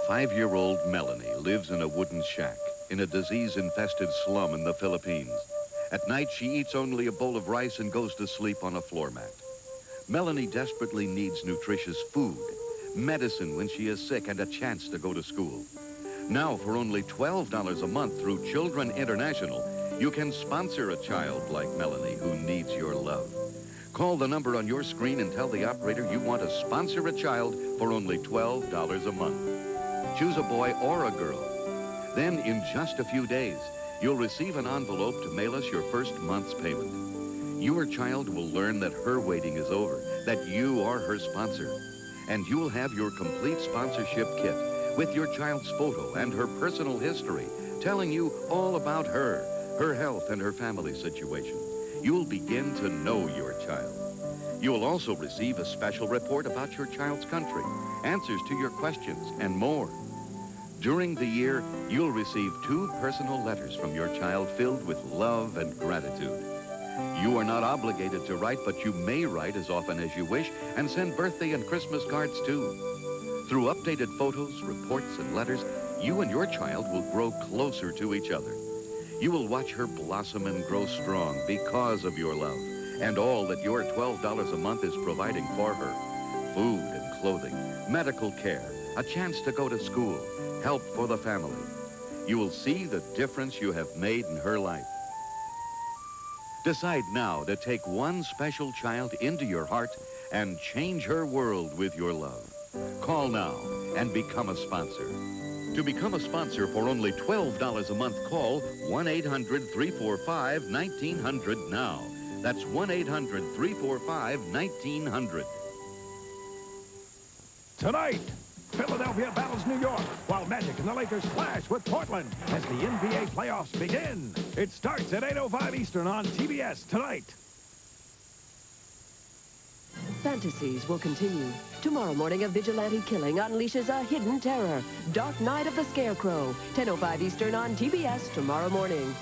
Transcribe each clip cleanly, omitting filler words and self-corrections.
5-year-old Melanie lives in a wooden shack in a disease-infested slum in the Philippines. At night, she eats only a bowl of rice and goes to sleep on a floor mat. Melanie desperately needs nutritious food, medicine when she is sick, and a chance to go to school. Now, for only $12 a month through Children International, you can sponsor a child like Melanie who needs your love. Call the number on your screen and tell the operator you want to sponsor a child for only $12 a month. Choose a boy or a girl. Then, in just a few days, you'll receive an envelope to mail us your first month's payment. Your child will learn that her waiting is over, that you are her sponsor. And you'll have your complete sponsorship kit with your child's photo and her personal history, telling you all about her health, and her family situation. You'll begin to know your child. You'll also receive a special report about your child's country, answers to your questions, and more. During the year, you'll receive 2 personal letters from your child filled with love and gratitude. You are not obligated to write, but you may write as often as you wish and send birthday and Christmas cards too. Through updated photos, reports, and letters, you and your child will grow closer to each other. You will watch her blossom and grow strong because of your love and all that your $12 a month is providing for her. Food and clothing, medical care, a chance to go to school, help for the family. You will see the difference you have made in her life. Decide now to take one special child into your heart and change her world with your love. Call now and become a sponsor. To become a sponsor for only $12 a month, call 1-800-345-1900 now. That's 1-800-345-1900. Tonight, Philadelphia battles New York, while Magic and the Lakers clash with Portland as the NBA playoffs begin. It starts at 8:05 Eastern on TBS tonight. Fantasies will continue. Tomorrow morning, a vigilante killing unleashes a hidden terror. Dark Night of the Scarecrow, 10:05 Eastern on TBS tomorrow morning.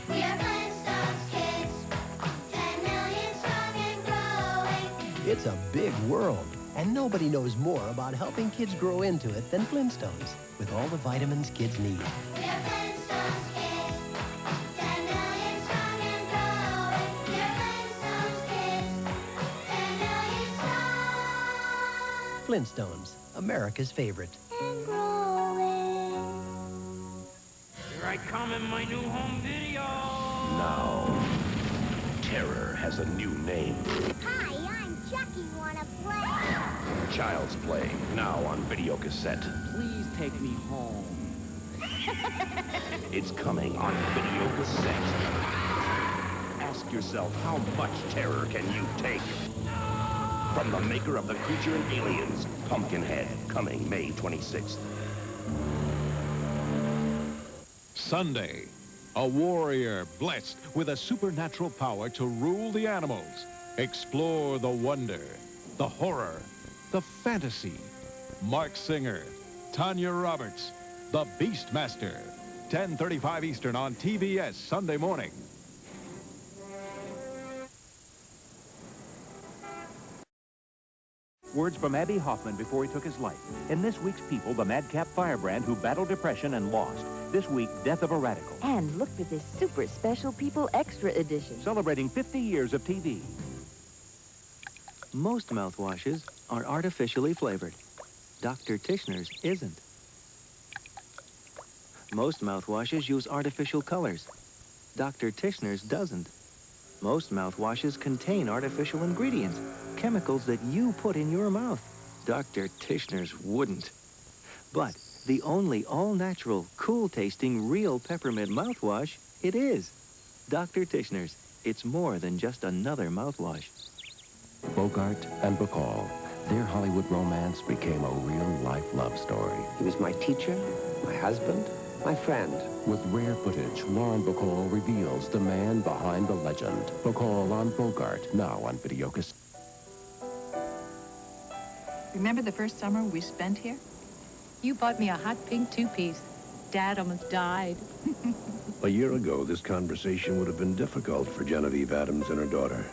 We are Flintstones kids, 10 million strong and growing. It's a big world, and nobody knows more about helping kids grow into it than Flintstones, with all the vitamins kids need. We are Flintstones kids, 10 million strong and growing. We are Flintstones kids, 10 million strong. Flintstones, America's favorite. And growing. Here I come in my new home video. Now, terror has a new name. Hi, I'm Chucky. Wanna play? Child's Play, now on video cassette. Please take me home. It's coming on video cassette. Ask yourself, how much terror can you take? From the maker of The Creature and Aliens, Pumpkinhead, coming May 26th. Sunday, a warrior blessed with a supernatural power to rule the animals. Explore the wonder, the horror, the fantasy. Mark Singer, Tanya Roberts, the Beastmaster. 10:35 Eastern on TBS Sunday morning. Words from Abbie Hoffman before he took his life. In this week's People, the madcap firebrand who battled depression and lost. This week, Death of a Radical. And look for this super special People Extra edition. Celebrating 50 years of TV. Most mouthwashes are artificially flavored. Dr. Tichenor's isn't. Most mouthwashes use artificial colors. Dr. Tichenor's doesn't. Most mouthwashes contain artificial ingredients, chemicals that you put in your mouth. Dr. Tichenor's wouldn't. But the only all-natural, cool-tasting, real peppermint mouthwash, it is. Dr. Tichenor's. It's more than just another mouthwash. Bogart and Bacall. Their Hollywood romance became a real-life love story. He was my teacher, my husband, my friend. With rare footage, Lauren Bacall reveals the man behind the legend. Bacall on Bogart, now on video cassette. Remember the first summer we spent here? You bought me a hot pink two-piece. Dad almost died. A year ago, this conversation would have been difficult for Genevieve Adams and her daughter.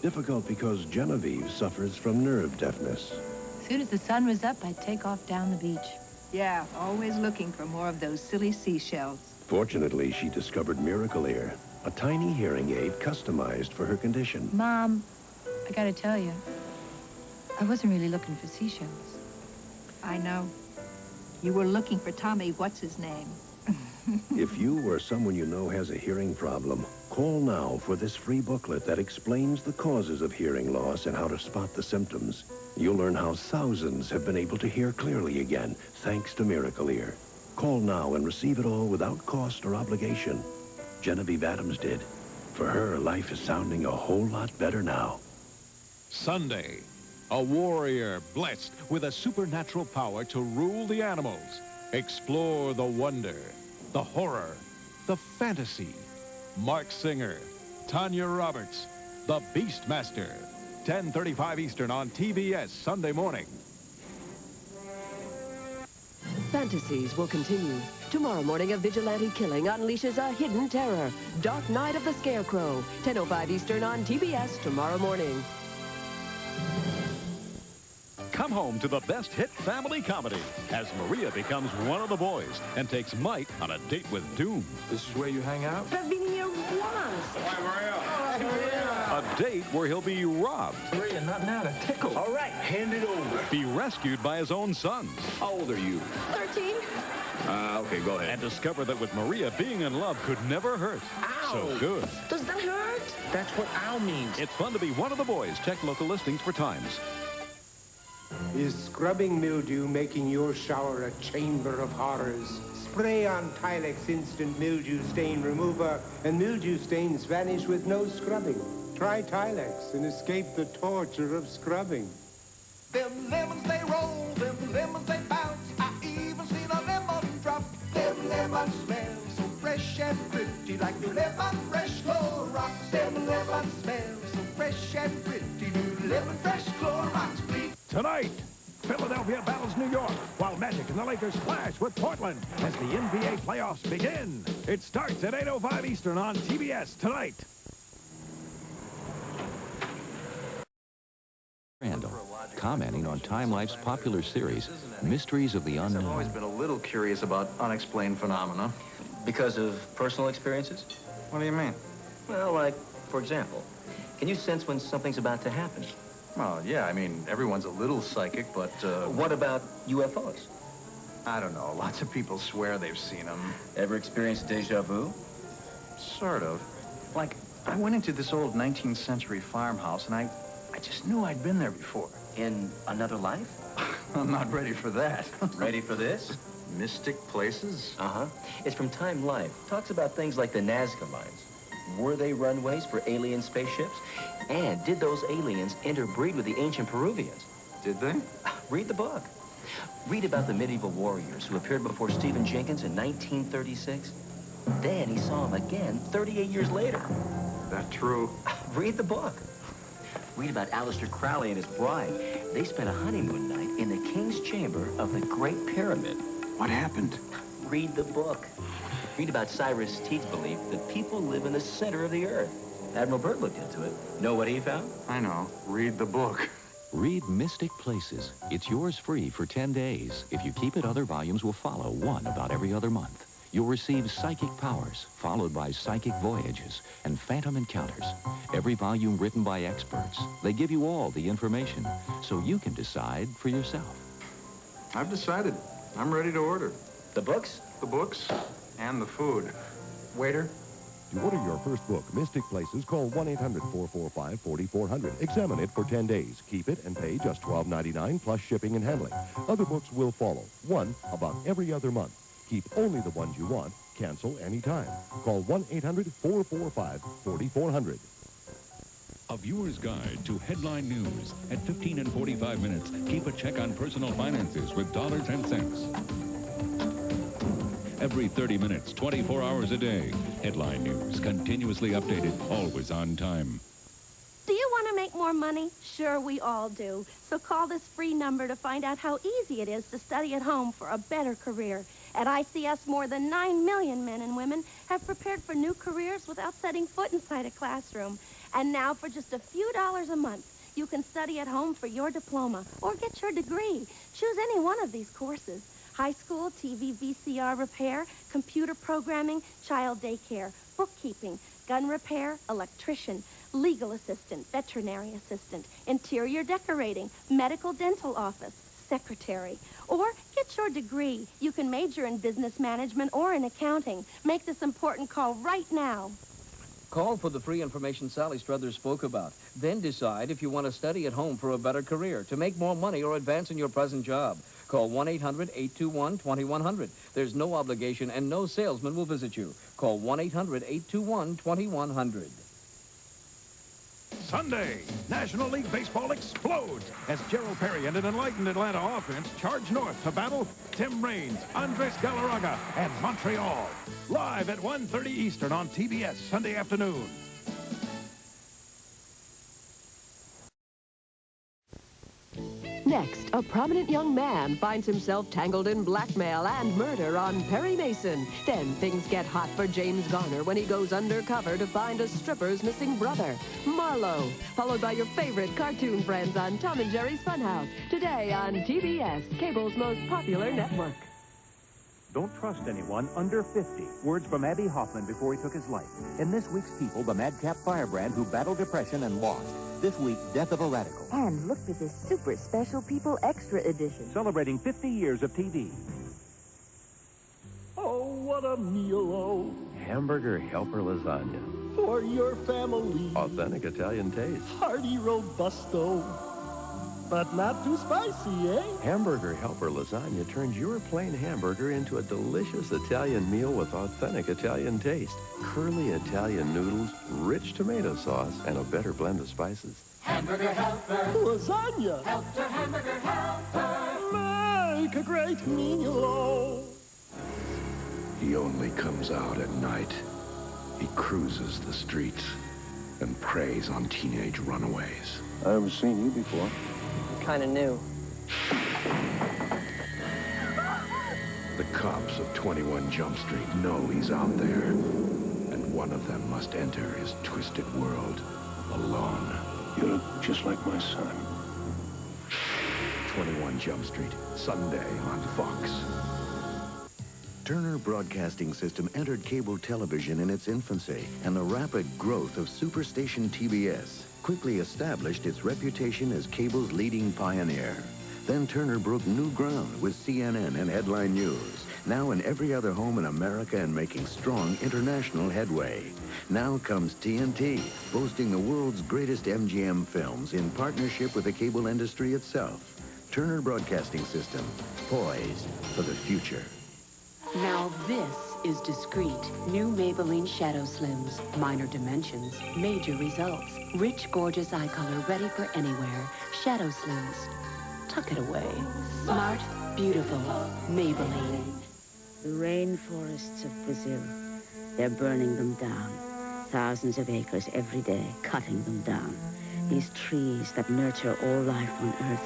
difficult because Genevieve suffers from nerve deafness. As soon as the sun was up, I'd take off down the beach. Yeah, always looking for more of those silly seashells. Fortunately, she discovered Miracle Ear, a tiny hearing aid customized for her condition. Mom, I gotta tell you, I wasn't really looking for seashells. I know. You were looking for Tommy what's-his-name. If you or someone you know has a hearing problem, call now for this free booklet that explains the causes of hearing loss and how to spot the symptoms. You'll learn how thousands have been able to hear clearly again, thanks to Miracle Ear. Call now and receive it all without cost or obligation. Genevieve Adams did. For her, life is sounding a whole lot better now. Sunday, a warrior blessed with a supernatural power to rule the animals. Explore the wonder, the horror, the fantasy. Mark Singer, Tanya Roberts, the Beastmaster. 10:35 Eastern on TBS Sunday morning. Fantasies will continue. Tomorrow morning, a vigilante killing unleashes a hidden terror. Dark Night of the Scarecrow. 10:05 Eastern on TBS tomorrow morning. Come home to the best hit family comedy as Maria becomes one of the boys and takes Mike on a date with Doom. This is where you hang out? I've been here once. Hi, Maria. Hey, Maria. A date where he'll be robbed. Maria, not now, to tickle. All right, hand it over. Be rescued by his own sons. How old are you? 13. Okay, go ahead. And discover that with Maria, being in love could never hurt. Ow. So good. Does that hurt? That's what ow means. It's fun to be one of the boys. Check local listings for times. Is scrubbing mildew making your shower a chamber of horrors? Spray on Tilex Instant Mildew Stain Remover, and mildew stains vanish with no scrubbing. Try Tilex and escape the torture of scrubbing. Them lemons they roll, them lemons they bounce. I even seen a lemon drop. Them lemons smell so fresh and pretty, like new lemon fresh Clorox. Them lemons smell so fresh and pretty, new lemon fresh Clorox. Tonight, Philadelphia battles New York, while Magic and the Lakers clash with Portland as the NBA playoffs begin. It starts at 8:05 Eastern on TBS tonight. Randall, commenting on Time Life's popular series, Mysteries of the Unknown. I've always been a little curious about unexplained phenomena. Because of personal experiences? What do you mean? Well, like, for example, can you sense when something's about to happen? Well, yeah, I mean, everyone's a little psychic, but, What about UFOs? I don't know. Lots of people swear they've seen them. Ever experienced deja vu? Sort of. Like, I went into this old 19th century farmhouse, and I just knew I'd been there before. In another life? I'm not ready for that. Ready for this? Mystic places? Uh-huh. It's from Time Life. Talks about things like the Nazca mines. Were they runways for alien spaceships? And did those aliens interbreed with the ancient Peruvians? Did they? Read the book. Read about the medieval warriors who appeared before Stephen Jenkins in 1936. Then he saw them again 38 years later. That true? Read the book. Read about Aleister Crowley and his bride. They spent a honeymoon night in the king's chamber of the Great Pyramid. What happened? Read the book. Read about Cyrus Teague's belief that people live in the center of the earth. Admiral Byrd looked into it. Know what he found? I know. Read the book. Read Mystic Places. It's yours free for 10 days. If you keep it, other volumes will follow, one about every other month. You'll receive psychic powers, followed by psychic voyages and phantom encounters. Every volume written by experts. They give you all the information, so you can decide for yourself. I've decided. I'm ready to order. The books? The books and the food. Waiter? To order your first book, Mystic Places, call 1-800-445-4400. Examine it for 10 days. Keep it and pay just $12.99 plus shipping and handling. Other books will follow. One about every other month. Keep only the ones you want. Cancel anytime. Call 1-800-445-4400. A viewer's guide to headline news at 15 and 45 minutes. Keep a check on personal finances with dollars and cents. Every 30 minutes, 24 hours a day. Headline news, continuously updated, always on time. Do you want to make more money? Sure, we all do. So call this free number to find out how easy it is to study at home for a better career. At ICS, more than 9 million men and women have prepared for new careers without setting foot inside a classroom. And now, for just a few dollars a month, you can study at home for your diploma or get your degree. Choose any one of these courses. High school, TV, VCR repair, computer programming, child daycare, bookkeeping, gun repair, electrician, legal assistant, veterinary assistant, interior decorating, medical dental office, secretary. Or get your degree. You can major in business management or in accounting. Make this important call right now. Call for the free information Sally Struthers spoke about. Then decide if you want to study at home for a better career, to make more money, or advance in your present job. Call 1-800-821-2100. There's no obligation and no salesman will visit you. Call 1-800-821-2100. Sunday, National League Baseball explodes as Gerald Perry and an enlightened Atlanta offense charge north to battle Tim Raines, Andres Galarraga, and Montreal. Live at 1:30 Eastern on TBS Sunday afternoon. Next, a prominent young man finds himself tangled in blackmail and murder on Perry Mason. Then things get hot for James Garner when he goes undercover to find a stripper's missing brother, Marlowe. Followed by your favorite cartoon friends on Tom and Jerry's Funhouse. Today on TBS, cable's most popular network. Don't trust anyone under 50. Words from Abbie Hoffman before he took his life. In this week's People, the madcap firebrand who battled depression and lost. This week, Death of a Radical. And look at this super special People Extra edition. Celebrating 50 years of TV. Oh, what a meal, oh. Hamburger helper lasagna. For your family. Authentic Italian taste. Hearty robusto. But not too spicy, eh? Hamburger helper lasagna turns your plain hamburger into a delicious Italian meal with authentic Italian taste. Curly Italian noodles, rich tomato sauce, and a better blend of spices. Hamburger helper. Lasagna. Helper, hamburger helper. Make a great meal, oh. He only comes out at night. He cruises the streets and preys on teenage runaways. I haven't seen you before. Kind of new. The cops of 21 Jump Street know he's out there, and one of them must enter his twisted world alone. You look just like my son. 21 Jump Street, Sunday on Fox. Turner Broadcasting System entered cable television in its infancy, and the rapid growth of superstation TBS quickly established its reputation as cable's leading pioneer. Then Turner broke new ground with CNN and Headline News, now in every other home in America and making strong international headway. Now comes TNT, boasting the world's greatest MGM films in partnership with the cable industry itself. Turner Broadcasting System, poised for the future. Now this is discreet. New Maybelline Shadow Slims. Minor dimensions, major results. Rich, gorgeous eye color ready for anywhere. Shadow Slims. Tuck it away. Smart, beautiful. Maybelline. The rainforests of Brazil. They're burning them down. Thousands of acres every day, cutting them down. These trees that nurture all life on Earth.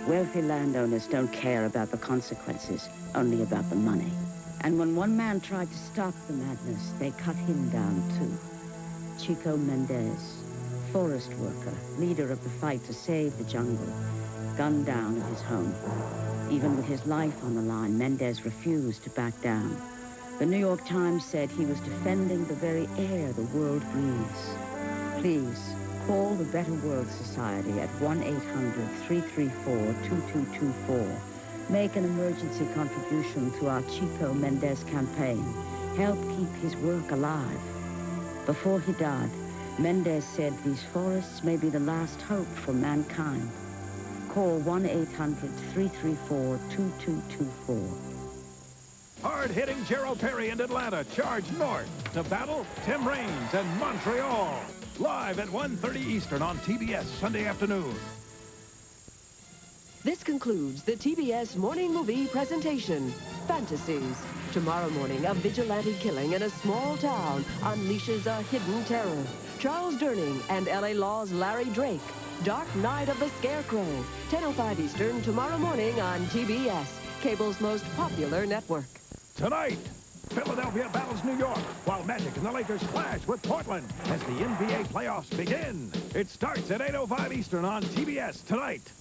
Wealthy landowners don't care about the consequences, only about the money. And when one man tried to stop the madness, they cut him down too. Chico Mendez, forest worker, leader of the fight to save the jungle, gunned down at his home. Even with his life on the line, Mendez refused to back down. The New York Times said he was defending the very air the world breathes. Please, call the Better World Society at 1-800-334-2224. Make an emergency contribution to our Chico Mendez campaign. Help keep his work alive. Before he died, Mendez said these forests may be the last hope for mankind. Call 1-800-334-2224. Hard-hitting Gerald Perry and Atlanta charge north to battle Tim Raines and Montreal. Live at 1:30 Eastern on TBS Sunday afternoon. This concludes the TBS morning movie presentation, Fantasies. Tomorrow morning, a vigilante killing in a small town unleashes a hidden terror. Charles Durning and L.A. Law's Larry Drake. Dark Night of the Scarecrow. 10:05 Eastern tomorrow morning on TBS, cable's most popular network. tonight. Philadelphia battles New York, while Magic and the Lakers clash with Portland as the NBA playoffs begin. It starts at 8:05 Eastern on TBS tonight.